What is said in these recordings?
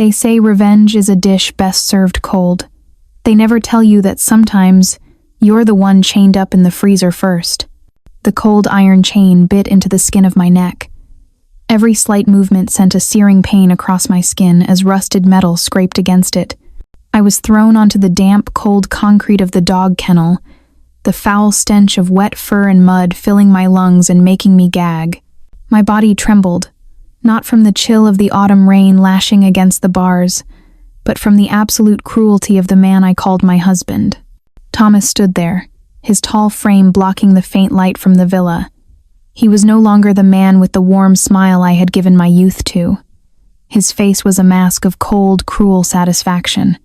They say revenge is a dish best served cold. They never tell you that sometimes you're the one chained up in the freezer first. The cold iron chain bit into the skin of my neck. Every slight movement sent a searing pain across my skin as rusted metal scraped against it. I was thrown onto the damp, cold concrete of the dog kennel, the foul stench of wet fur and mud filling my lungs and making me gag. My body trembled, not from the chill of the autumn rain lashing against the bars, but from the absolute cruelty of the man I called my husband. Thomas stood there, his tall frame blocking the faint light from the villa. He was no longer the man with the warm smile I had given my youth to. His face was a mask of cold, cruel satisfaction.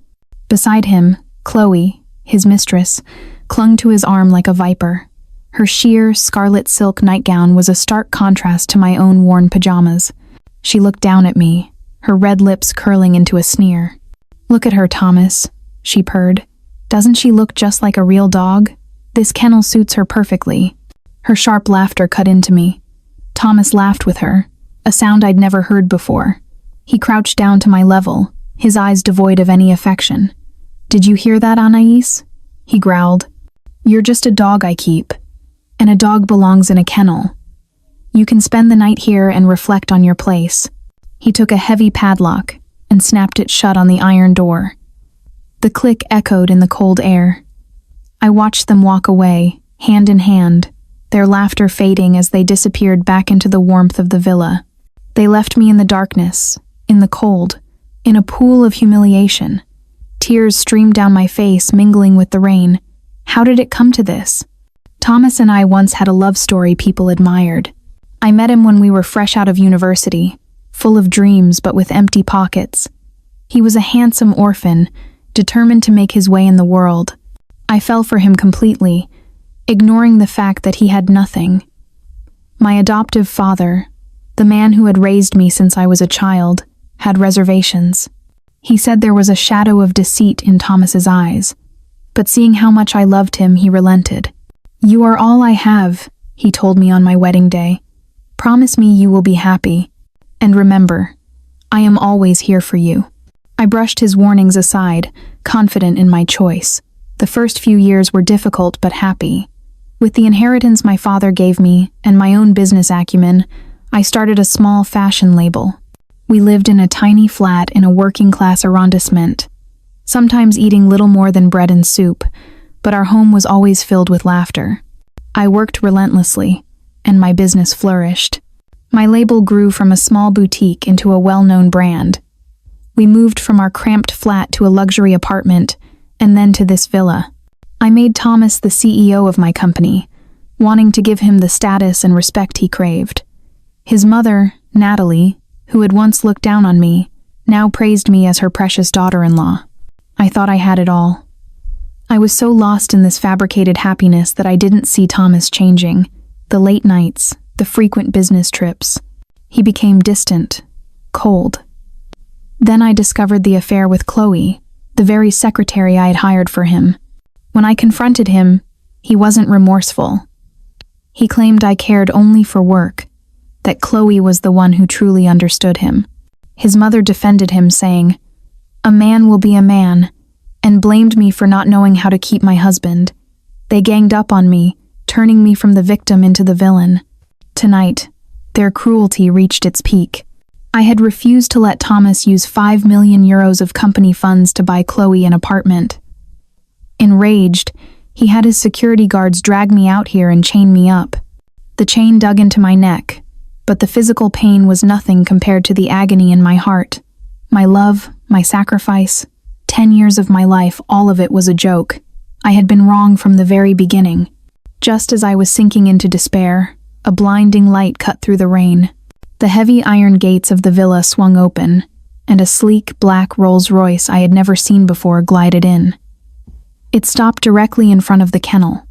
Beside him, Chloe, his mistress, clung to his arm like a viper. Her sheer, scarlet silk nightgown was a stark contrast to my own worn pajamas. She looked down at me, her red lips curling into a sneer. "Look at her, Thomas," she purred. "Doesn't she look just like a real dog? This kennel suits her perfectly." Her sharp laughter cut into me. Thomas laughed with her, a sound I'd never heard before. He crouched down to my level, his eyes devoid of any affection. "Did you hear that, Anais?" he growled. "You're just a dog I keep, and a dog belongs in a kennel. You can spend the night here and reflect on your place." He took a heavy padlock and snapped it shut on the iron door. The click echoed in the cold air. I watched them walk away, hand in hand, their laughter fading as they disappeared back into the warmth of the villa. They left me in the darkness, in the cold, in a pool of humiliation. Tears streamed down my face, mingling with the rain. How did it come to this? Thomas and I once had a love story people admired. I met him when we were fresh out of university, full of dreams but with empty pockets. He was a handsome orphan, determined to make his way in the world. I fell for him completely, ignoring the fact that he had nothing. My adoptive father, the man who had raised me since I was a child, had reservations. He said there was a shadow of deceit in Thomas's eyes, but seeing how much I loved him, he relented. "You are all I have," he told me on my wedding day. "Promise me you will be happy. And remember, I am always here for you." I brushed his warnings aside, confident in my choice. The first few years were difficult but happy. With the inheritance my father gave me and my own business acumen, I started a small fashion label. We lived in a tiny flat in a working-class arrondissement, sometimes eating little more than bread and soup, but our home was always filled with laughter. I worked relentlessly, and my business flourished. My label grew from a small boutique into a well-known brand. We moved from our cramped flat to a luxury apartment, and then to this villa. I made Thomas the CEO of my company, wanting to give him the status and respect he craved. His mother, Natalie, who had once looked down on me, now praised me as her precious daughter-in-law. I thought I had it all. I was so lost in this fabricated happiness that I didn't see Thomas changing. The late nights, the frequent business trips. He became distant, cold. Then I discovered the affair with Chloe, the very secretary I had hired for him. When I confronted him, he wasn't remorseful. He claimed I cared only for work, that Chloe was the one who truly understood him. His mother defended him, saying, "A man will be a man," and blamed me for not knowing how to keep my husband. They ganged up on me, turning me from the victim into the villain. Tonight, their cruelty reached its peak. I had refused to let Thomas use 5 million euros of company funds to buy Chloe an apartment. Enraged, he had his security guards drag me out here and chain me up. The chain dug into my neck, but the physical pain was nothing compared to the agony in my heart. My love, my sacrifice, 10 years of my life, all of it was a joke. I had been wrong from the very beginning. Just as I was sinking into despair, a blinding light cut through the rain. The heavy iron gates of the villa swung open, and a sleek black Rolls-Royce I had never seen before glided in. It stopped directly in front of the kennel.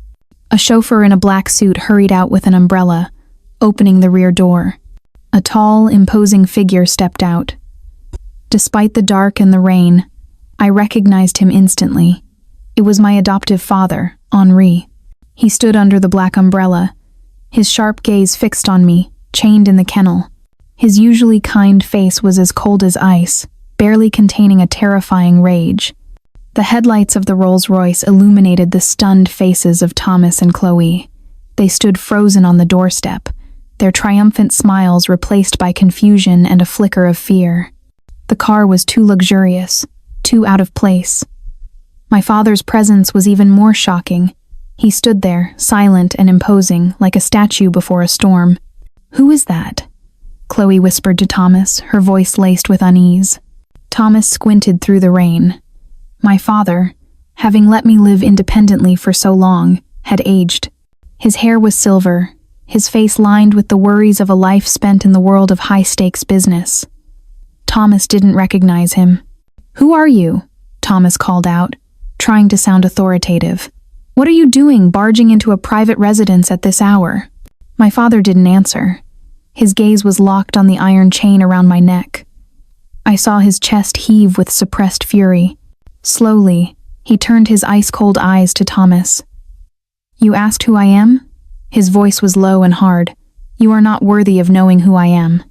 A chauffeur in a black suit hurried out with an umbrella, opening the rear door. A tall, imposing figure stepped out. Despite the dark and the rain, I recognized him instantly. It was my adoptive father, Henri. He stood under the black umbrella, his sharp gaze fixed on me, chained in the kennel. His usually kind face was as cold as ice, barely containing a terrifying rage. The headlights of the Rolls-Royce illuminated the stunned faces of Thomas and Chloe. They stood frozen on the doorstep, their triumphant smiles replaced by confusion and a flicker of fear. The car was too luxurious, too out of place. My father's presence was even more shocking. He stood there, silent and imposing, like a statue before a storm. "Who is that?" Chloe whispered to Thomas, her voice laced with unease. Thomas squinted through the rain. My father, having let me live independently for so long, had aged. His hair was silver, his face lined with the worries of a life spent in the world of high-stakes business. Thomas didn't recognize him. "Who are you?" Thomas called out, trying to sound authoritative. "What are you doing barging into a private residence at this hour?" My father didn't answer. His gaze was locked on the iron chain around my neck. I saw his chest heave with suppressed fury. Slowly, he turned his ice-cold eyes to Thomas. "You asked who I am?" His voice was low and hard. "You are not worthy of knowing who I am.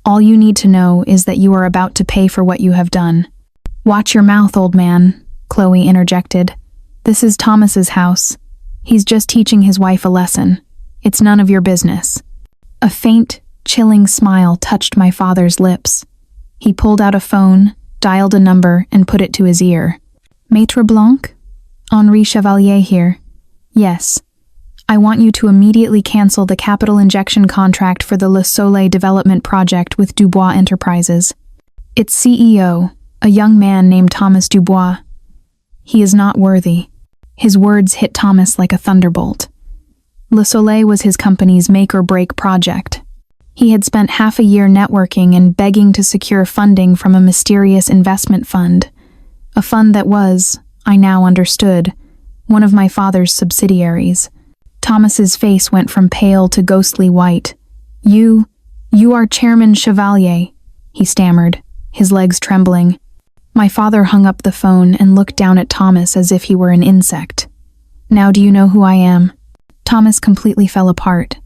All you need to know is that you are about to pay for what you have done." "Watch your mouth, old man," Chloe interjected. "This is Thomas's house. He's just teaching his wife a lesson. It's none of your business." A faint, chilling smile touched my father's lips. He pulled out a phone, dialed a number, and put it to his ear. "Maître Blanc? Henri Chevalier here. Yes. I want you to immediately cancel the capital injection contract for the Le Soleil development project with Dubois Enterprises. Its CEO, a young man named Thomas Dubois. He is not worthy." His words hit Thomas like a thunderbolt. Le Soleil was his company's make-or-break project. He had spent half a year networking and begging to secure funding from a mysterious investment fund. A fund that was, I now understood, one of my father's subsidiaries. Thomas's face went from pale to ghostly white. You are Chairman Chevalier," he stammered, his legs trembling. My father hung up the phone and looked down at Thomas as if he were an insect. "Now do you know who I am?" Thomas completely fell apart.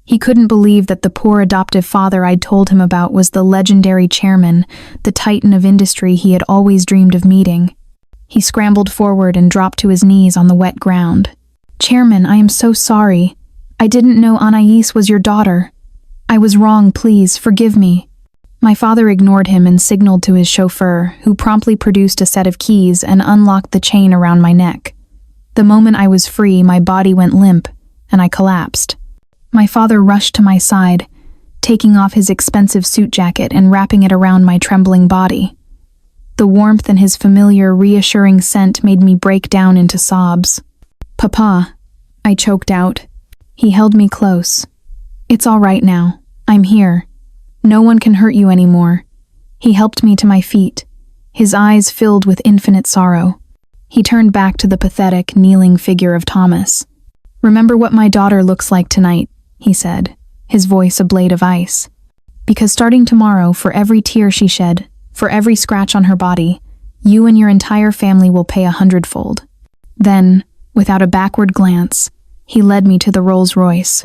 He couldn't believe that the poor adoptive father I'd told him about was the legendary chairman, the titan of industry he had always dreamed of meeting. He scrambled forward and dropped to his knees on the wet ground. "Chairman, I am so sorry. I didn't know Anais was your daughter. I was wrong, please, forgive me." My father ignored him and signaled to his chauffeur, who promptly produced a set of keys and unlocked the chain around my neck. The moment I was free, my body went limp, and I collapsed. My father rushed to my side, taking off his expensive suit jacket and wrapping it around my trembling body. The warmth and his familiar, reassuring scent made me break down into sobs. "Papa," I choked out. He held me close. "It's all right now. I'm here. No one can hurt you anymore." He helped me to my feet, his eyes filled with infinite sorrow. He turned back to the pathetic, kneeling figure of Thomas. "Remember what my daughter looks like tonight," he said, his voice a blade of ice. "Because starting tomorrow, for every tear she shed, for every scratch on her body, you and your entire family will pay 100-fold. Then, without a backward glance, he led me to the Rolls-Royce.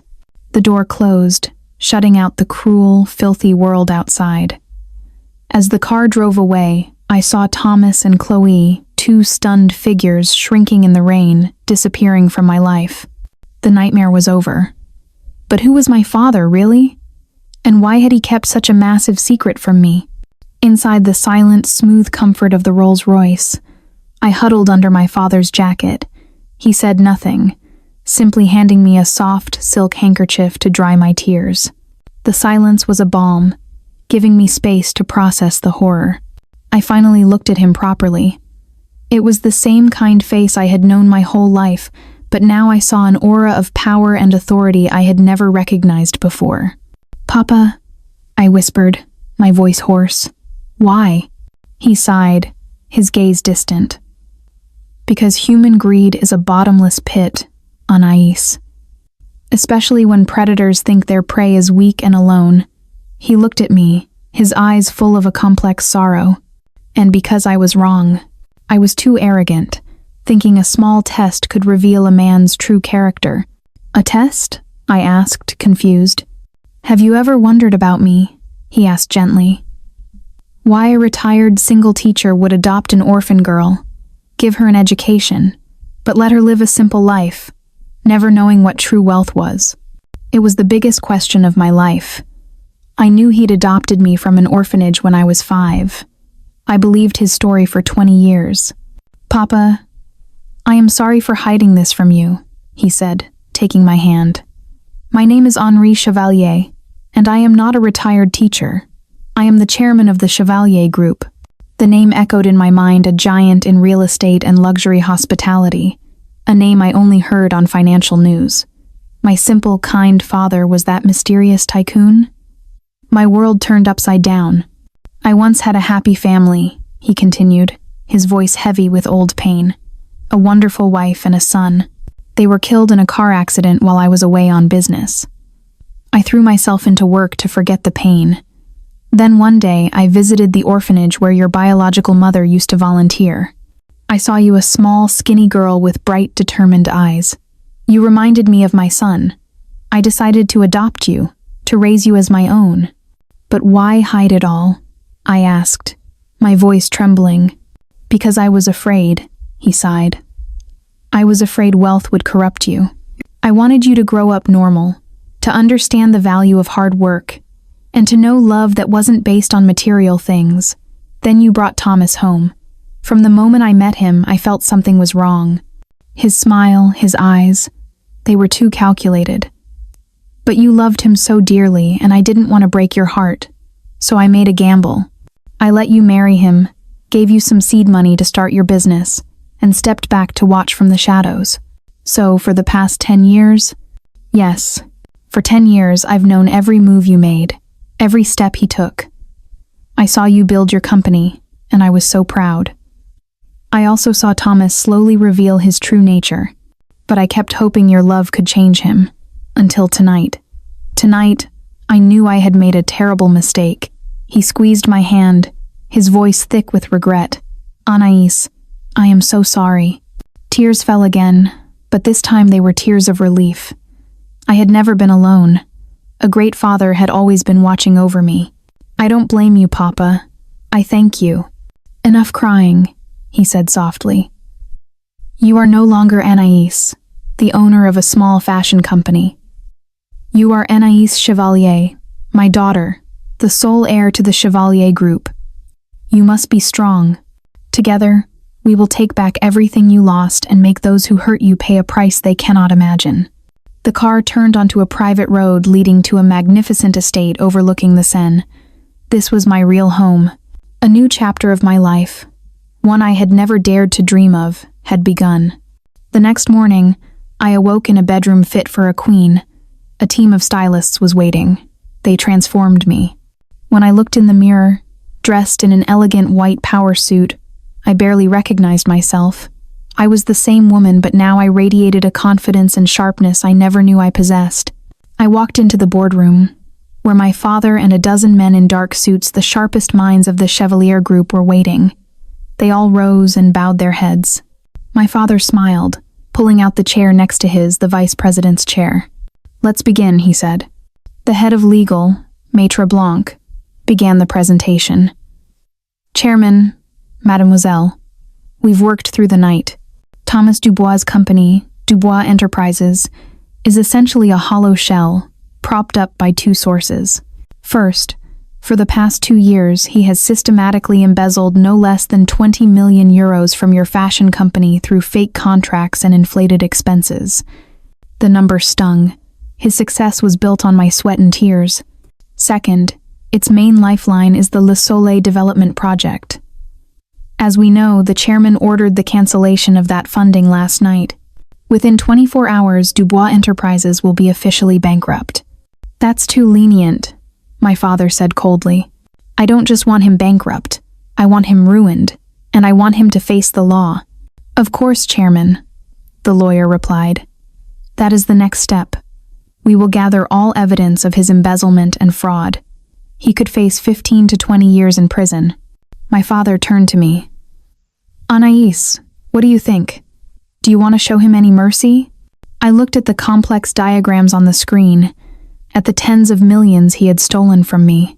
The door closed, shutting out the cruel, filthy world outside. As the car drove away, I saw Thomas and Chloe, two stunned figures shrinking in the rain, disappearing from my life. The nightmare was over. But who was my father, really? And why had he kept such a massive secret from me? Inside the silent, smooth comfort of the Rolls-Royce, I huddled under my father's jacket. He said nothing, simply handing me a soft silk handkerchief to dry my tears. The silence was a balm, giving me space to process the horror. I finally looked at him properly. It was the same kind face I had known my whole life, but now I saw an aura of power and authority I had never recognized before. "Papa," I whispered, my voice hoarse. "Why?" He sighed, his gaze distant. "Because human greed is a bottomless pit, Anais. Especially when predators think their prey is weak and alone." He looked at me, his eyes full of a complex sorrow. "And because I was wrong. I was too arrogant, thinking a small test could reveal a man's true character." "A test?" I asked, confused. "Have you ever wondered about me?" he asked gently. Why a retired single teacher would adopt an orphan girl, give her an education, but let her live a simple life, never knowing what true wealth was. It was the biggest question of my life. I knew he'd adopted me from an orphanage when I was 5. I believed his story for 20 years. Papa, I am sorry for hiding this from you, he said, taking my hand. My name is Henri Chevalier, and I am not a retired teacher. I am the chairman of the Chevalier Group. The name echoed in my mind, a giant in real estate and luxury hospitality, a name I only heard on financial news. My simple, kind father was that mysterious tycoon? My world turned upside down. I once had a happy family, he continued, his voice heavy with old pain. A wonderful wife and a son. They were killed in a car accident while I was away on business. I threw myself into work to forget the pain. Then one day, I visited the orphanage where your biological mother used to volunteer. I saw you, a small, skinny girl with bright, determined eyes. You reminded me of my son. I decided to adopt you, to raise you as my own. But why hide it all? I asked, my voice trembling. Because I was afraid, he sighed. I was afraid wealth would corrupt you. I wanted you to grow up normal, to understand the value of hard work, and to know love that wasn't based on material things. Then you brought Thomas home. From the moment I met him, I felt something was wrong. His smile, his eyes, they were too calculated. But you loved him so dearly, and I didn't want to break your heart. So I made a gamble. I let you marry him, gave you some seed money to start your business, and stepped back to watch from the shadows. So, for the past 10 years? Yes, for 10 years I've known every move you made, every step he took. I saw you build your company, and I was so proud. I also saw Thomas slowly reveal his true nature, but I kept hoping your love could change him. Until tonight. Tonight, I knew I had made a terrible mistake. He squeezed my hand, his voice thick with regret. Anais, I am so sorry. Tears fell again, but this time they were tears of relief. I had never been alone. A great father had always been watching over me. I don't blame you, Papa. I thank you. Enough crying, he said softly. You are no longer Anais, the owner of a small fashion company. You are Anais Chevalier, my daughter, the sole heir to the Chevalier Group. You must be strong. Together, we will take back everything you lost and make those who hurt you pay a price they cannot imagine. The car turned onto a private road leading to a magnificent estate overlooking the Seine. This was my real home. A new chapter of my life, one I had never dared to dream of, had begun. The next morning, I awoke in a bedroom fit for a queen. A team of stylists was waiting. They transformed me. When I looked in the mirror, dressed in an elegant white power suit, I barely recognized myself. I was the same woman, but now I radiated a confidence and sharpness I never knew I possessed. I walked into the boardroom, where my father and a dozen men in dark suits, the sharpest minds of the Chevalier Group, were waiting. They all rose and bowed their heads. My father smiled, pulling out the chair next to his, the vice president's chair. Let's begin, he said. The head of legal, Maître Blanc, began the presentation. Chairman, Mademoiselle, we've worked through the night. Thomas Dubois' company, Dubois Enterprises, is essentially a hollow shell, propped up by two sources. First, for the past 2 years, he has systematically embezzled no less than 20 million euros from your fashion company through fake contracts and inflated expenses. The number stung. His success was built on my sweat and tears. Second, its main lifeline is the Le Soleil development project. As we know, the chairman ordered the cancellation of that funding last night. Within 24 hours, Dubois Enterprises will be officially bankrupt. That's too lenient, my father said coldly. I don't just want him bankrupt. I want him ruined, and I want him to face the law. Of course, Chairman, the lawyer replied. That is the next step. We will gather all evidence of his embezzlement and fraud. He could face 15 to 20 years in prison. My father turned to me. Anais, what do you think? Do you want to show him any mercy? I looked at the complex diagrams on the screen, at the tens of millions he had stolen from me.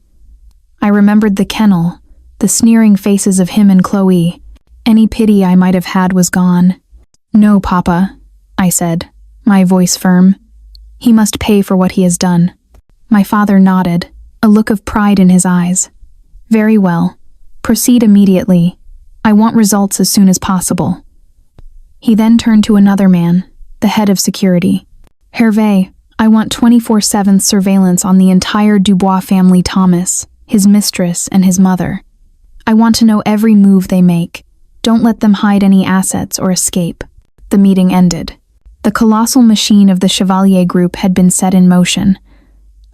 I remembered the kennel, the sneering faces of him and Chloe. Any pity I might have had was gone. "No, Papa," I said, my voice firm. "He must pay for what he has done." My father nodded, a look of pride in his eyes. "Very well. Proceed immediately. I want results as soon as possible." He then turned to another man, the head of security. "Hervé, I want 24/7 surveillance on the entire Dubois family, Thomas, his mistress, and his mother. I want to know every move they make. Don't let them hide any assets or escape." The meeting ended. The colossal machine of the Chevalier Group had been set in motion.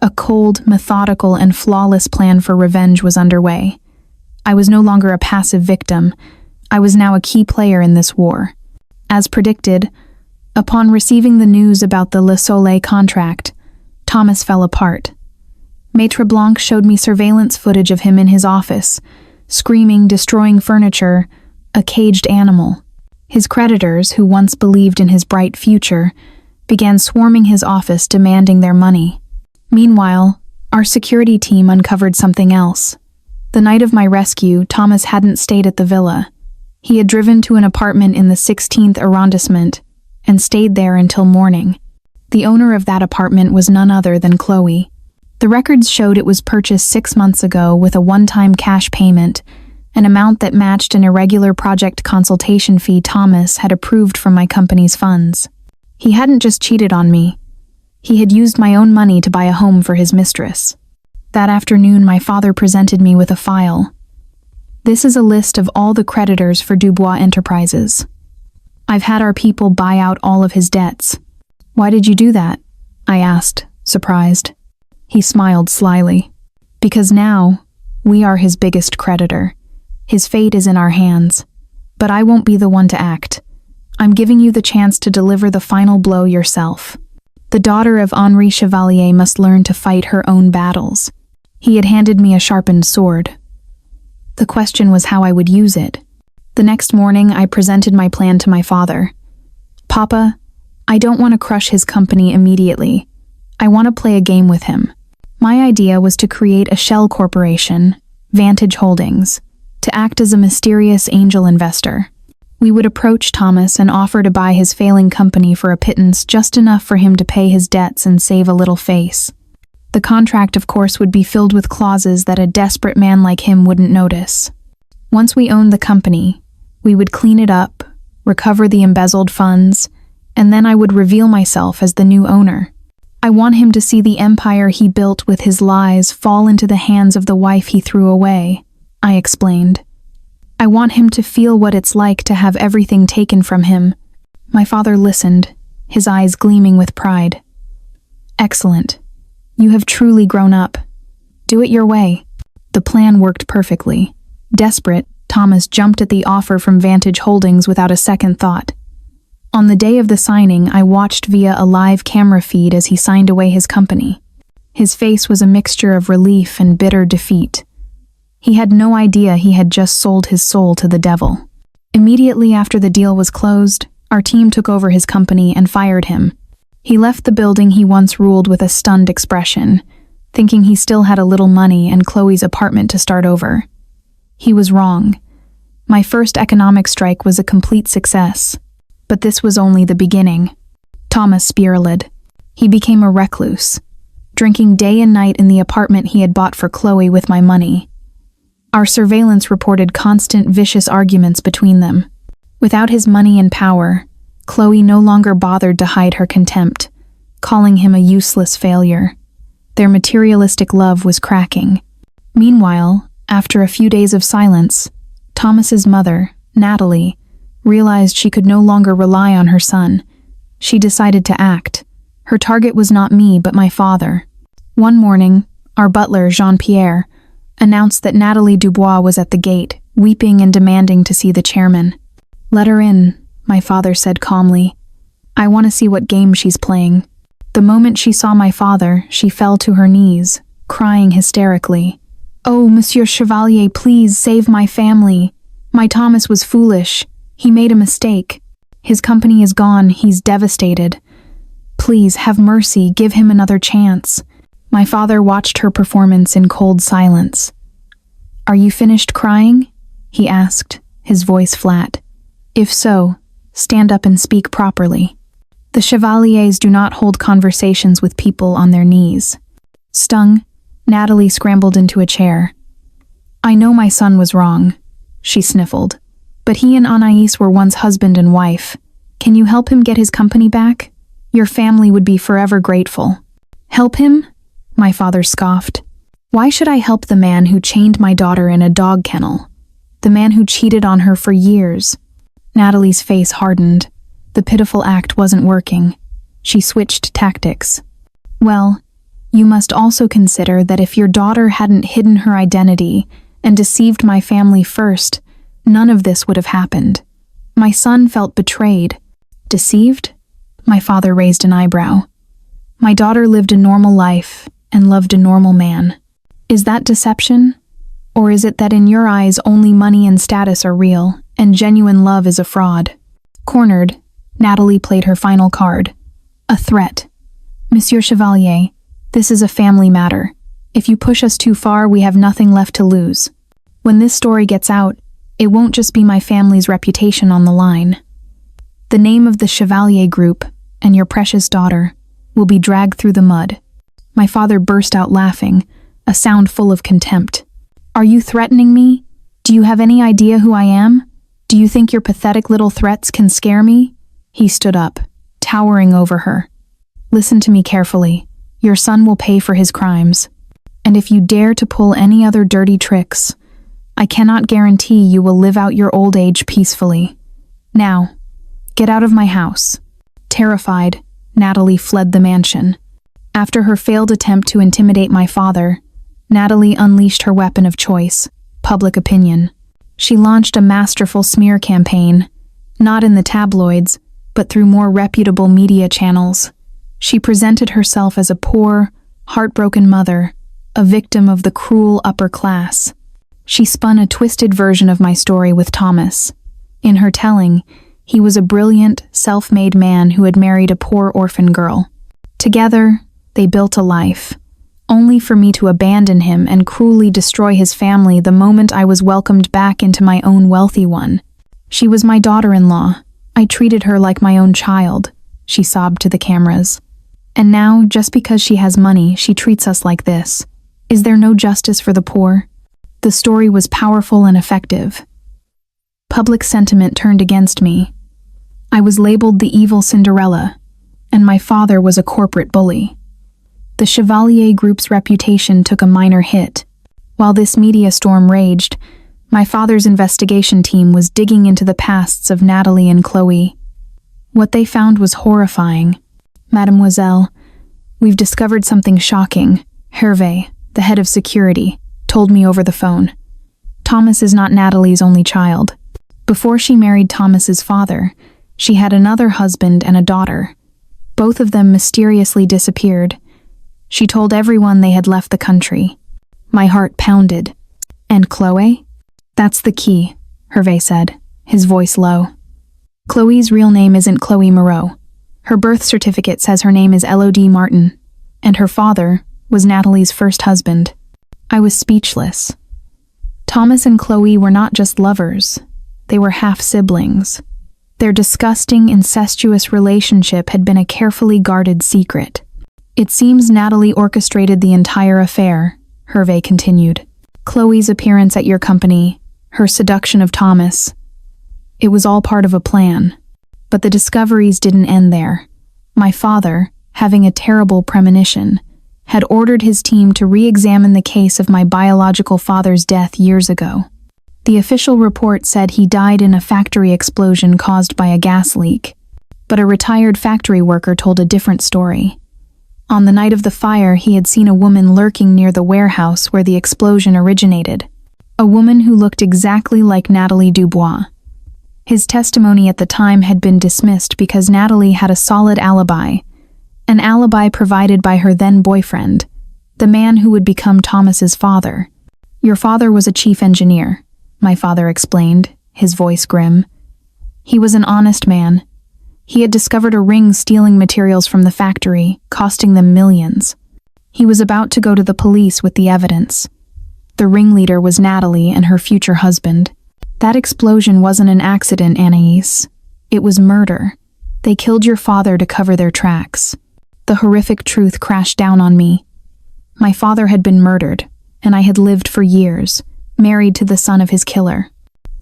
A cold, methodical, and flawless plan for revenge was underway. I was no longer a passive victim. I was now a key player in this war. As predicted, upon receiving the news about the Le Soleil contract, Thomas fell apart. Maître Blanc showed me surveillance footage of him in his office, screaming, destroying furniture, a caged animal. His creditors, who once believed in his bright future, began swarming his office demanding their money. Meanwhile, our security team uncovered something else. The night of my rescue, Thomas hadn't stayed at the villa. He had driven to an apartment in the 16th arrondissement and stayed there until morning. The owner of that apartment was none other than Chloe. The records showed it was purchased 6 months ago with a one-time cash payment, an amount that matched an irregular project consultation fee Thomas had approved from my company's funds. He hadn't just cheated on me. He had used my own money to buy a home for his mistress. That afternoon, my father presented me with a file. "This is a list of all the creditors for Dubois Enterprises. I've had our people buy out all of his debts." "Why did you do that?" I asked, surprised. He smiled slyly. "Because now, we are his biggest creditor. His fate is in our hands. But I won't be the one to act. I'm giving you the chance to deliver the final blow yourself. The daughter of Henri Chevalier must learn to fight her own battles." He had handed me a sharpened sword. The question was how I would use it. The next morning, I presented my plan to my father. "Papa, I don't want to crush his company immediately. I want to play a game with him. My idea was to create a shell corporation, Vantage Holdings, to act as a mysterious angel investor. We would approach Thomas and offer to buy his failing company for a pittance just enough for him to pay his debts and save a little face. The contract, of course, would be filled with clauses that a desperate man like him wouldn't notice. Once we owned the company, we would clean it up, recover the embezzled funds, and then I would reveal myself as the new owner. I want him to see the empire he built with his lies fall into the hands of the wife he threw away," I explained. "I want him to feel what it's like to have everything taken from him." My father listened, his eyes gleaming with pride. "Excellent. You have truly grown up. Do it your way." The plan worked perfectly. Desperate, Thomas jumped at the offer from Vantage Holdings without a second thought. On the day of the signing, I watched via a live camera feed as he signed away his company. His face was a mixture of relief and bitter defeat. He had no idea he had just sold his soul to the devil. Immediately after the deal was closed, our team took over his company and fired him. He left the building he once ruled with a stunned expression, thinking he still had a little money and Chloe's apartment to start over. He was wrong. My first economic strike was a complete success. But this was only the beginning. Thomas spiraled. He became a recluse, drinking day and night in the apartment he had bought for Chloe with my money. Our surveillance reported constant vicious arguments between them. Without his money and power, Chloe no longer bothered to hide her contempt, calling him a useless failure. Their materialistic love was cracking. Meanwhile, after a few days of silence, Thomas's mother, Natalie, realized she could no longer rely on her son. She decided to act. Her target was not me, but my father. One morning, our butler, Jean-Pierre, announced that Natalie Dubois was at the gate, weeping and demanding to see the chairman. "Let her in," my father said calmly. "I want to see what game she's playing." The moment she saw my father, she fell to her knees, crying hysterically. "Oh, Monsieur Chevalier, please save my family. My Thomas was foolish. He made a mistake. His company is gone. He's devastated. Please, have mercy. Give him another chance." My father watched her performance in cold silence. "Are you finished crying?" he asked, his voice flat. "If so, stand up and speak properly." The Chevaliers do not hold conversations with people on their knees. Stung, Natalie scrambled into a chair. "I know my son was wrong," she sniffled, "but he and Anais were once husband and wife. Can you help him get his company back? Your family would be forever grateful." "Help him?" my father scoffed. "Why should I help the man who chained my daughter in a dog kennel? The man who cheated on her for years?" Natalie's face hardened. The pitiful act wasn't working. She switched tactics. "Well, you must also consider that if your daughter hadn't hidden her identity and deceived my family first, none of this would have happened. My son felt betrayed." "Deceived?" My father raised an eyebrow. "My daughter lived a normal life and loved a normal man. Is that deception? Or is it that in your eyes only money and status are real, and genuine love is a fraud?" Cornered, Natalie played her final card. A threat. "Monsieur Chevalier, this is a family matter. If you push us too far, we have nothing left to lose. When this story gets out, it won't just be my family's reputation on the line. The name of the Chevalier Group, and your precious daughter, will be dragged through the mud." My father burst out laughing, a sound full of contempt. "Are you threatening me? Do you have any idea who I am? Do you think your pathetic little threats can scare me?" He stood up, towering over her. "Listen to me carefully. Your son will pay for his crimes. And if you dare to pull any other dirty tricks, I cannot guarantee you will live out your old age peacefully. Now, get out of my house." Terrified, Natalie fled the mansion. After her failed attempt to intimidate my father, Natalie unleashed her weapon of choice, public opinion. She launched a masterful smear campaign, not in the tabloids, but through more reputable media channels. She presented herself as a poor, heartbroken mother, a victim of the cruel upper class. She spun a twisted version of my story with Thomas. In her telling, he was a brilliant, self-made man who had married a poor orphan girl. Together, they built a life, only for me to abandon him and cruelly destroy his family the moment I was welcomed back into my own wealthy one. "She was my daughter-in-law. I treated her like my own child," she sobbed to the cameras. "And now, just because she has money, she treats us like this. Is there no justice for the poor?" The story was powerful and effective. Public sentiment turned against me. I was labeled the evil Cinderella, and my father was a corporate bully. The Chevalier Group's reputation took a minor hit. While this media storm raged, my father's investigation team was digging into the pasts of Natalie and Chloe. What they found was horrifying. "Mademoiselle, we've discovered something shocking," Hervé, the head of security, told me over the phone. "Thomas is not Natalie's only child. Before she married Thomas's father, she had another husband and a daughter. Both of them mysteriously disappeared. She told everyone they had left the country." My heart pounded. "And Chloe?" "That's the key," Hervé said, his voice low. "Chloe's real name isn't Chloe Moreau. Her birth certificate says her name is Elodie Martin, and her father was Natalie's first husband." I was speechless. Thomas and Chloe were not just lovers, they were half-siblings. Their disgusting, incestuous relationship had been a carefully guarded secret. "It seems Natalie orchestrated the entire affair," Hervé continued. "Chloe's appearance at your company, her seduction of Thomas. It was all part of a plan. But the discoveries didn't end there. My father, having a terrible premonition, had ordered his team to re-examine the case of my biological father's death years ago. The official report said he died in a factory explosion caused by a gas leak, but a retired factory worker told a different story. On the night of the fire, he had seen a woman lurking near the warehouse where the explosion originated, a woman who looked exactly like Natalie Dubois. His testimony at the time had been dismissed because Natalie had a solid alibi, an alibi provided by her then-boyfriend, the man who would become Thomas's father. "Your father was a chief engineer," my father explained, his voice grim. "He was an honest man. He had discovered a ring stealing materials from the factory, costing them millions. He was about to go to the police with the evidence. The ringleader was Natalie and her future husband. That explosion wasn't an accident, Anais. It was murder. They killed your father to cover their tracks. The horrific truth crashed down on me. My father had been murdered, and I had lived for years, married to the son of his killer.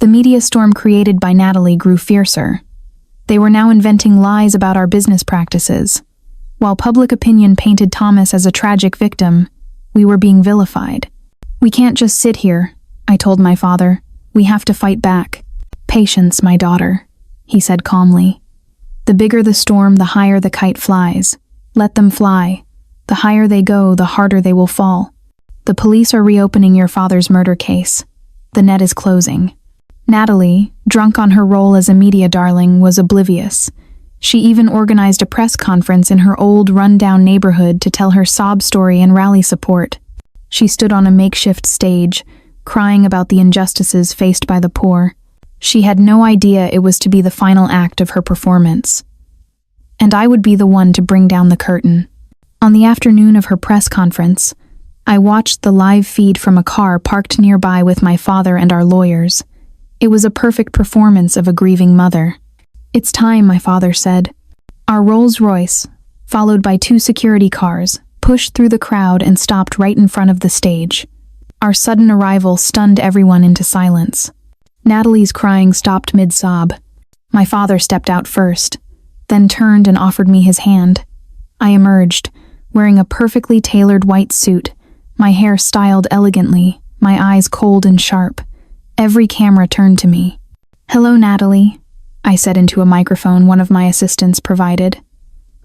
The media storm created by Natalie grew fiercer. They were now inventing lies about our business practices. While public opinion painted Thomas as a tragic victim, we were being vilified. We can't just sit here, I told my father. We have to fight back. Patience, my daughter, he said calmly. The bigger the storm, the higher the kite flies. Let them fly. The higher they go, the harder they will fall. The police are reopening your father's murder case. The net is closing. Natalie, drunk on her role as a media darling, was oblivious. She even organized a press conference in her old, run-down neighborhood to tell her sob story and rally support. She stood on a makeshift stage, crying about the injustices faced by the poor. She had no idea it was to be the final act of her performance. And I would be the one to bring down the curtain. On the afternoon of her press conference, I watched the live feed from a car parked nearby with my father and our lawyers. It was a perfect performance of a grieving mother. "It's time," my father said. Our Rolls-Royce, followed by 2 security cars, pushed through the crowd and stopped right in front of the stage. Our sudden arrival stunned everyone into silence. Natalie's crying stopped mid-sob. My father stepped out first, then turned and offered me his hand. I emerged, wearing a perfectly tailored white suit, my hair styled elegantly, my eyes cold and sharp. Every camera turned to me. "Hello, Natalie," I said into a microphone one of my assistants provided.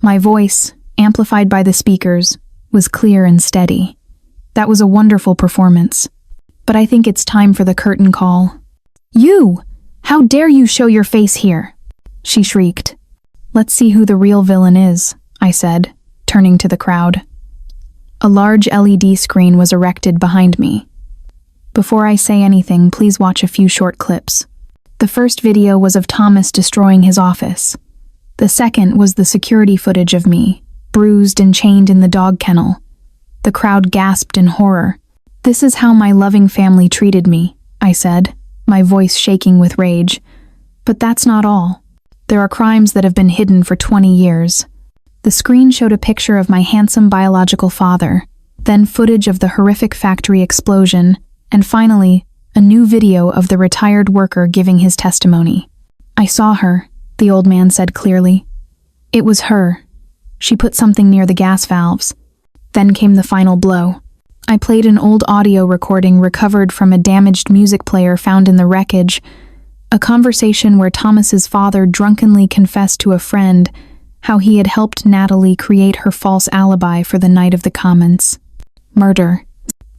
My voice, amplified by the speakers, was clear and steady. That was a wonderful performance. But I think it's time for the curtain call. "You! How dare you show your face here?" she shrieked. "Let's see who the real villain is," I said, turning to the crowd. A large LED screen was erected behind me. Before I say anything, please watch a few short clips. The first video was of Thomas destroying his office. The second was the security footage of me, bruised and chained in the dog kennel. The crowd gasped in horror. "This is how my loving family treated me," I said, my voice shaking with rage. "But that's not all. There are crimes that have been hidden for 20 years. The screen showed a picture of my handsome biological father, then footage of the horrific factory explosion, and finally, a new video of the retired worker giving his testimony. "I saw her," the old man said clearly. "It was her. She put something near the gas valves." Then came the final blow. I played an old audio recording recovered from a damaged music player found in the wreckage, a conversation where Thomas's father drunkenly confessed to a friend how he had helped Natalie create her false alibi for the night of the comments. Murder.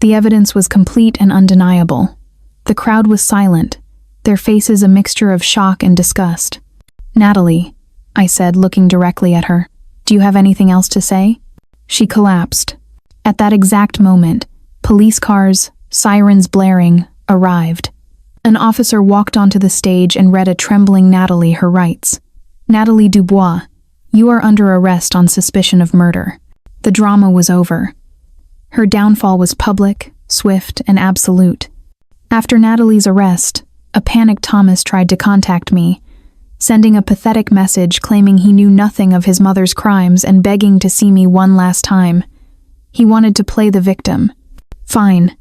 The evidence was complete and undeniable. The crowd was silent, their faces a mixture of shock and disgust. "Natalie," I said, looking directly at her, "do you have anything else to say?" She collapsed. At that exact moment, police cars, sirens blaring, arrived. An officer walked onto the stage and read a trembling Natalie her rights. "Natalie Dubois, you are under arrest on suspicion of murder." The drama was over. Her downfall was public, swift, and absolute. After Natalie's arrest, a panicked Thomas tried to contact me, sending a pathetic message claiming he knew nothing of his mother's crimes and begging to see me one last time. He wanted to play the victim. Fine.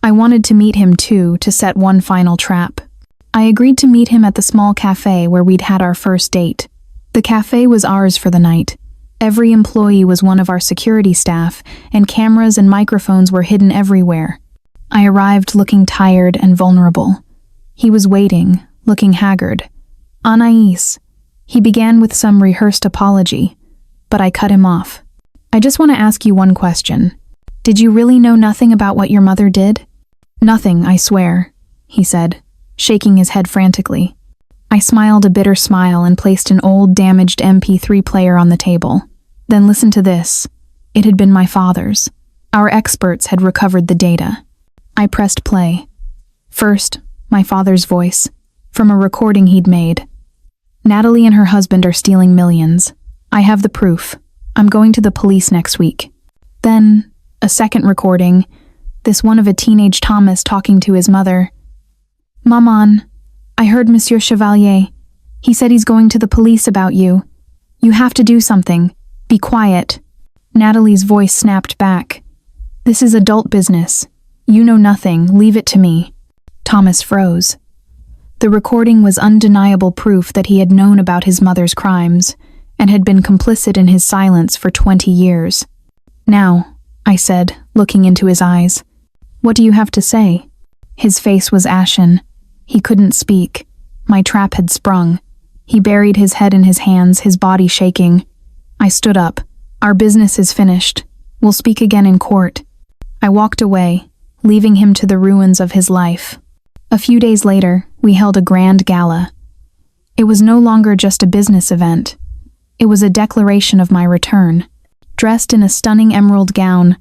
I wanted to meet him too, to set one final trap. I agreed to meet him at the small cafe where we'd had our first date. The cafe was ours for the night. Every employee was one of our security staff, and cameras and microphones were hidden everywhere. I arrived looking tired and vulnerable. He was waiting, looking haggard. "Anais," he began with some rehearsed apology, but I cut him off. "I just want to ask you one question. Did you really know nothing about what your mother did?" "Nothing, I swear," he said, shaking his head frantically. I smiled a bitter smile and placed an old, damaged MP3 player on the table. "Then listen to this." It had been my father's. Our experts had recovered the data. I pressed play. First, my father's voice, from a recording he'd made. "Natalie and her husband are stealing millions. I have the proof. I'm going to the police next week." Then, a second recording, this one of a teenage Thomas talking to his mother. "Maman, I heard Monsieur Chevalier. He said he's going to the police about you. You have to do something. Be quiet." Natalie's voice snapped back. "This is adult business. You know nothing. Leave it to me." Thomas froze. The recording was undeniable proof that he had known about his mother's crimes and had been complicit in his silence for 20 years. "Now," I said, looking into his eyes, "what do you have to say?" His face was ashen. He couldn't speak. My trap had sprung. He buried his head in his hands, his body shaking. I stood up. "Our business is finished. We'll speak again in court." I walked away, leaving him to the ruins of his life. A few days later, we held a grand gala. It was no longer just a business event. It was a declaration of my return. Dressed in a stunning emerald gown,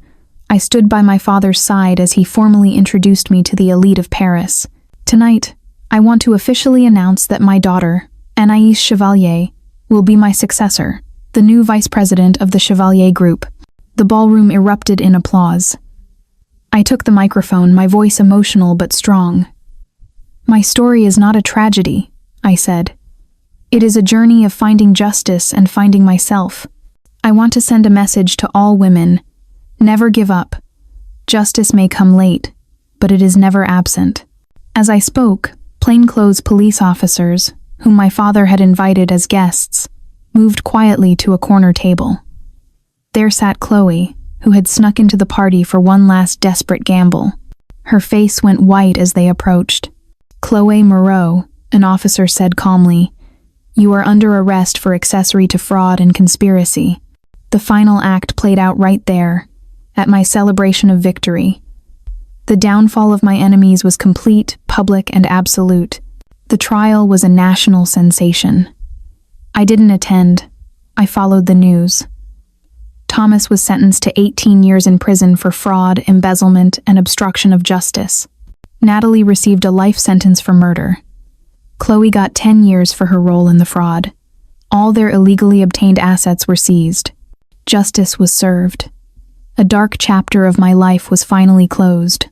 I stood by my father's side as he formally introduced me to the elite of Paris. "Tonight, I want to officially announce that my daughter, Anaïs Chevalier, will be my successor, the new vice president of the Chevalier Group." The ballroom erupted in applause. I took the microphone, my voice emotional but strong. "My story is not a tragedy," I said. "It is a journey of finding justice and finding myself. I want to send a message to all women. Never give up. Justice may come late, but it is never absent." As I spoke, plainclothes police officers, whom my father had invited as guests, moved quietly to a corner table. There sat Chloe, who had snuck into the party for one last desperate gamble. Her face went white as they approached. "Chloe Moreau," an officer said calmly, "you are under arrest for accessory to fraud and conspiracy." The final act played out right there, at my celebration of victory. The downfall of my enemies was complete, public, and absolute. The trial was a national sensation. I didn't attend. I followed the news. Thomas was sentenced to 18 years in prison for fraud, embezzlement, and obstruction of justice. Natalie received a life sentence for murder. Chloe got 10 years for her role in the fraud. All their illegally obtained assets were seized. Justice was served. A dark chapter of my life was finally closed.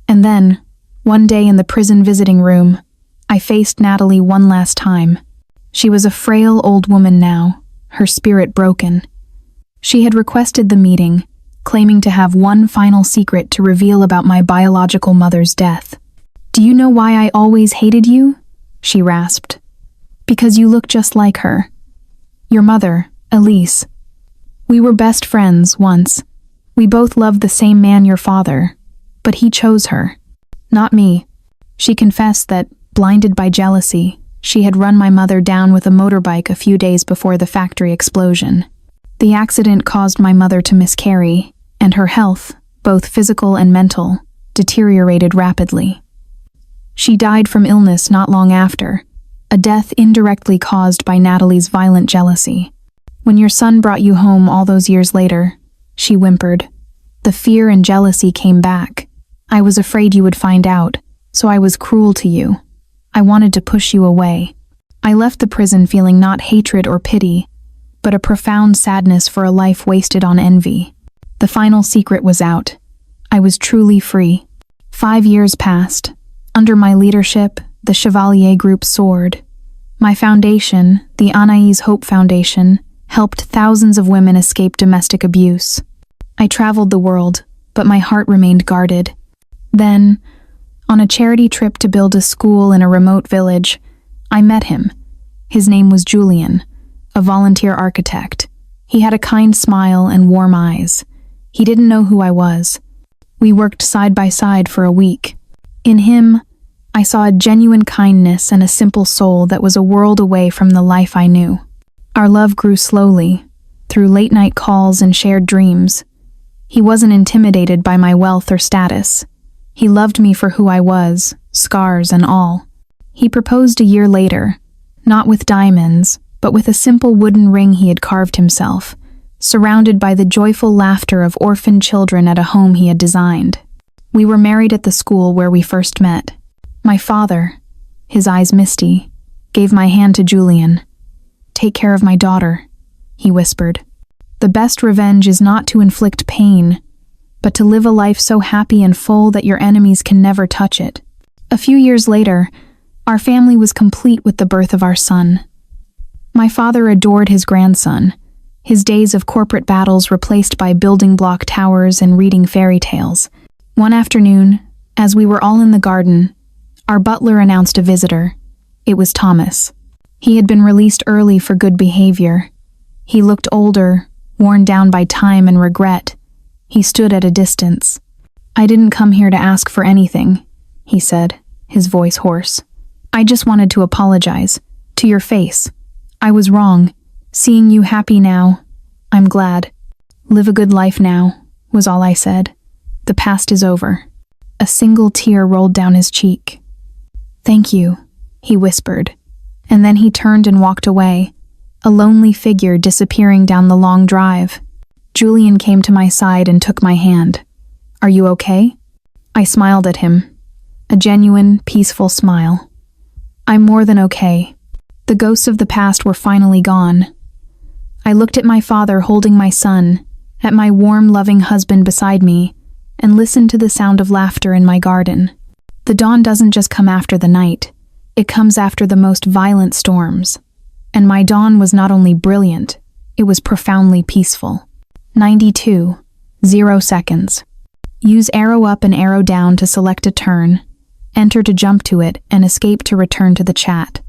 And then, one day in the prison visiting room, I faced Natalie one last time. She was a frail old woman now, her spirit broken. She had requested the meeting, claiming to have one final secret to reveal about my biological mother's death. "Do you know why I always hated you?" she rasped. "Because you look just like her. Your mother, Elise. We were best friends once. We both loved the same man, your father, but he chose her, not me." She confessed that, blinded by jealousy, she had run my mother down with a motorbike a few days before the factory explosion. The accident caused my mother to miscarry, and her health, both physical and mental, deteriorated rapidly. She died from illness not long after, a death indirectly caused by Natalie's violent jealousy. "When your son brought you home all those years later," she whimpered, "the fear and jealousy came back. I was afraid you would find out, so I was cruel to you. I wanted to push you away." I left the prison feeling not hatred or pity, but a profound sadness for a life wasted on envy. The final secret was out. I was truly free. 5 years passed. Under my leadership, the Chevalier Group soared. My foundation, the Anaïs Hope Foundation, helped thousands of women escape domestic abuse. I traveled the world, but my heart remained guarded. Then, on a charity trip to build a school in a remote village, I met him. His name was Julian, a volunteer architect. He had a kind smile and warm eyes. He didn't know who I was. We worked side by side for a week. In him, I saw a genuine kindness and a simple soul that was a world away from the life I knew. Our love grew slowly, through late-night calls and shared dreams. He wasn't intimidated by my wealth or status. He loved me for who I was, scars and all. He proposed a year later, not with diamonds, but with a simple wooden ring he had carved himself, surrounded by the joyful laughter of orphaned children at a home he had designed. We were married at the school where we first met. My father, his eyes misty, gave my hand to Julian. "Take care of my daughter," he whispered. "The best revenge is not to inflict pain, but to live a life so happy and full that your enemies can never touch it. A few years later, our family was complete with the birth of our son. My father adored his grandson, his days of corporate battles replaced by building block towers and reading fairy tales. One afternoon, as we were all in the garden, our butler announced a visitor. It was Thomas. He had been released early for good behavior. He looked older, worn down by time and regret. He stood at a distance. "I didn't come here to ask for anything," he said, his voice hoarse. "I just wanted to apologize. To your face. I was wrong. Seeing you happy now, I'm glad. Live a good life now," was all I said. "The past is over." A single tear rolled down his cheek. "Thank you," he whispered, and then he turned and walked away, a lonely figure disappearing down the long drive. Julian came to my side and took my hand. "Are you okay?" I smiled at him, a genuine, peaceful smile. "I'm more than okay." The ghosts of the past were finally gone. I looked at my father holding my son, at my warm, loving husband beside me, and listened to the sound of laughter in my garden. The dawn doesn't just come after the night, it comes after the most violent storms. And my dawn was not only brilliant, it was profoundly peaceful. 92, 0 seconds. Use arrow up and arrow down to select a turn, enter to jump to it, and escape to return to the chat.